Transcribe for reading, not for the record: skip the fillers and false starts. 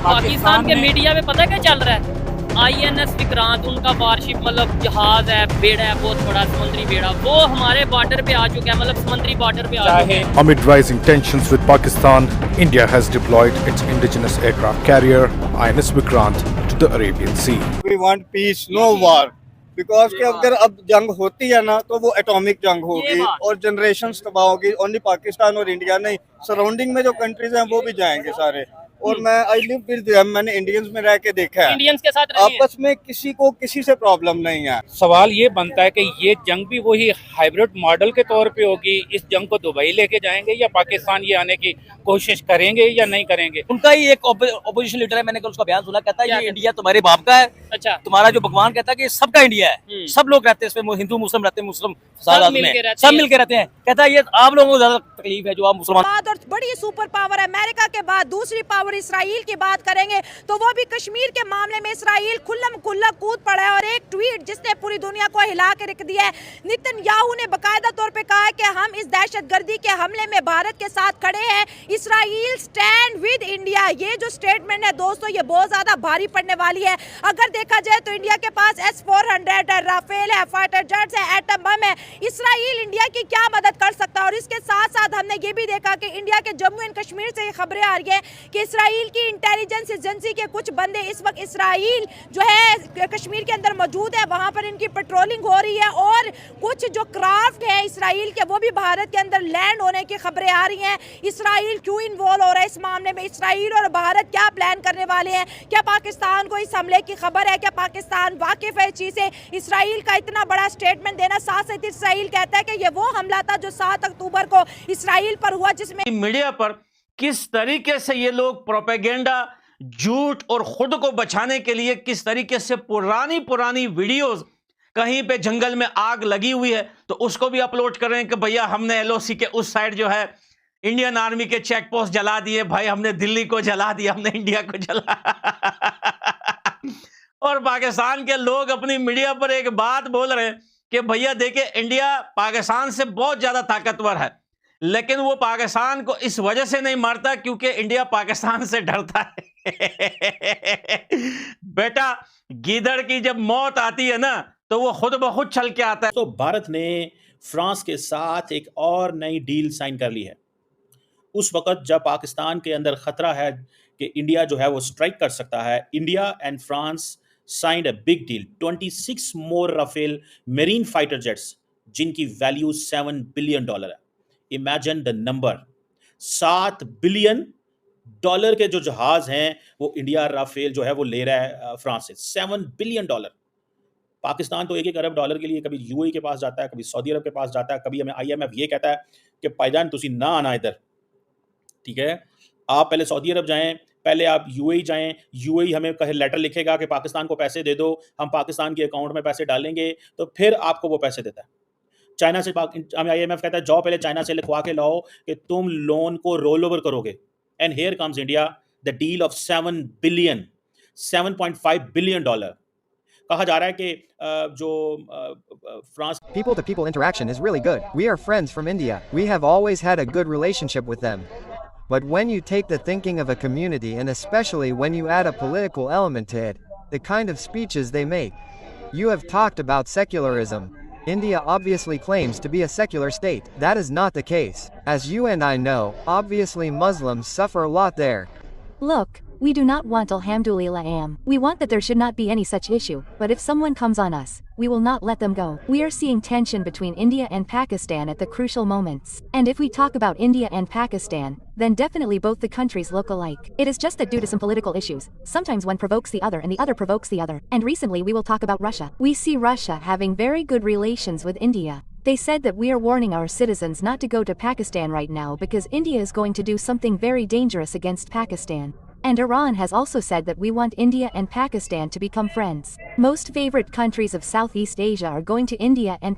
पाकिस्तान के मीडिया में पता क्या चल रहा है? INS विक्रांत, उनका वारशिप मतलब जहाज है, बेड़ा है, बहुत बड़ा समुद्री बेड़ा, वो हमारे बॉर्डर पे आ चुका है, मतलब समुद्री बॉर्डर पे आ चुका है। Amid rising tensions with Pakistan, India has deployed its indigenous aircraft carrier INS Vikrant to the Arabian Sea. We want peace, no war. Because कि अगर अब जंग होती है ना तो वो एटॉमिक जंग होगी और जनरेशन तबाह होगी। ओनली पाकिस्तान और इंडिया नहीं, सराउंडिंग में जो कंट्रीज हैं वो भी जाएंगे सारे। और मैं आई लिव विद देम, मैंने इंडियंस में रह के देखा है, इंडियंस के साथ आपस में किसी को किसी से प्रॉब्लम नहीं है। सवाल ये बनता है कि ये जंग भी वही हाइब्रिड मॉडल के तौर पे होगी, इस जंग को दुबई लेके जाएंगे या पाकिस्तान ये आने की कोशिश करेंगे या नहीं करेंगे। उनका ही एक ऑपोजिशन लीडर है, मैंने कल उसका बयान सुना, कहता है ये इंडिया तुम्हारे बाप का है। अच्छा, तुम्हारा जो भगवान कहता है कि सबका इंडिया है, सब लोग रहते हैं इसमें, हिंदू मुस्लिम रहते हैं, मुस्लिम सब मिलके रहते हैं। कहता है ये आप लोगों को ज्यादा तकलीफ है जो आप मुसलमान। और बड़ी सुपर पावर अमेरिका के बाद दूसरी पावर इसराइल की बात करेंगे तो वो भी कश्मीर के मामले में इसराइल खुल्लम खुल्ला कूद पड़ा है। और एक ट्वीट जिसने पूरी दुनिया को हिला के रख दिया है, नेतन्याहू ने बकायदा तौर पे कहा है कि हम इस दहशतगर्दी के हमले में भारत के साथ खड़े हैं, इसराइल स्टैंड विद इंडिया। ये जो स्टेटमेंट है दोस्तों, ये बहुत ज्यादा भारी पड़ने वाली है। अगर देखा जाए तो इंडिया के पास S-400 है, राफेल है, फाइटर जेट्स है, एटम बम है, इसराइल इंडिया की क्या मदद कर सकता है। और इसके साथ साथ हमने ये भी देखा कि इंडिया के जम्मू एंड कश्मीर से ये खबरें आ रही है कि इसराइल की इंटेलिजेंस एजेंसी के कुछ बंदे इस वक्त इसराइल जो है कश्मीर के अंदर मौजूद है, वहां पर इनकी पेट्रोलिंग हो रही है। और कुछ जो क्राफ्ट है इसराइल के वो भी भारत के अंदर लैंड होने की खबरें आ रही हैं। इसराइल क्यों इन्वॉल्व हो रहा है इस मामले में? इसराइल और भारत क्या प्लान करने वाले हैं? क्या पाकिस्तान को इस हमले की खबर है? क्या पाकिस्तान वाकिफ है इस चीज से? इसराइल का इतना बड़ा स्टेटमेंट देना, साथ साथ इसराइल कहता है कि ये वो हमला था जो 7 अक्टूबर को इसराइल पर हुआ, जिसमें मीडिया पर किस तरीके से ये लोग प्रोपेगेंडा, झूठ और खुद को बचाने के लिए किस तरीके से पुरानी वीडियोस, कहीं पे जंगल में आग लगी हुई है तो उसको भी अपलोड कर रहे हैं कि भैया हमने LOC के उस साइड जो है इंडियन आर्मी के चेक पोस्ट जला दिए, भाई हमने दिल्ली को जला दिया, हमने इंडिया को जला। और पाकिस्तान के लोग अपनी मीडिया पर एक बात बोल रहे हैं कि भैया देखिए इंडिया पाकिस्तान से बहुत ज्यादा ताकतवर है, लेकिन वो पाकिस्तान को इस वजह से नहीं मारता क्योंकि इंडिया पाकिस्तान से डरता है। बेटा गीदड़ की जब मौत आती है ना तो वो खुद ब खुद चल के आता है। तो भारत ने फ्रांस के साथ एक और नई डील साइन कर ली है। उस वक्त जब पाकिस्तान के अंदर खतरा है कि इंडिया जो है वो स्ट्राइक कर सकता है, India and France signed a big deal, 26 more Rafale marine fighter jets जिनकी वैल्यू $7 बिलियन है। इमेजिन द नंबर, $7 बिलियन के जो जहाज हैं वो इंडिया राफेल जो है वो ले रहा है फ्रांस से। $7 बिलियन। पाकिस्तान तो $1 अरब के लिए कभी UAE के पास जाता है, कभी सऊदी अरब के पास जाता है, कभी हमें IMF ये कहता है कि भाईजान तुसी ना आना इधर, ठीक है, आप पहले सऊदी अरब जाएं, पहले आप UAE जाएं, UAE हमें कहे लेटर लिखेगा कि पाकिस्तान को पैसे दे दो, हम पाकिस्तान के अकाउंट में पैसे डालेंगे तो फिर आपको वो पैसे देता है। चाइना से हमें IMF कहता है जाओ पहले चाइना से लिखवा के लाओ कि तुम लोन को रोल ओवर करोगे। And here comes India, the deal of $7.5 billion. कहा जा रहा है कि जो France people to people interaction is really good. We are friends from India. We have always had a good relationship with them. But when you take the thinking of a community and especially when you add a political element to it, the kind of speeches they make. You have talked about secularism. India obviously claims to be a secular state. That is not the case. As you and I know, obviously Muslims suffer a lot there. Look, we do not want alhamdulillah. We want that there should not be any such issue, but if someone comes on us, we will not let them go. We are seeing tension between India and Pakistan at the crucial moments. And if we talk about India and Pakistan, then definitely both the countries look alike. It is just that due to some political issues, sometimes one provokes the other and the other provokes the other. And recently we will talk about Russia. We see Russia having very good relations with India. They said that we are warning our citizens not to go to Pakistan right now because India is going to do something very dangerous against Pakistan. And Iran has also said that we want India and Pakistan to become friends. Most favorite countries of Southeast Asia are going to India and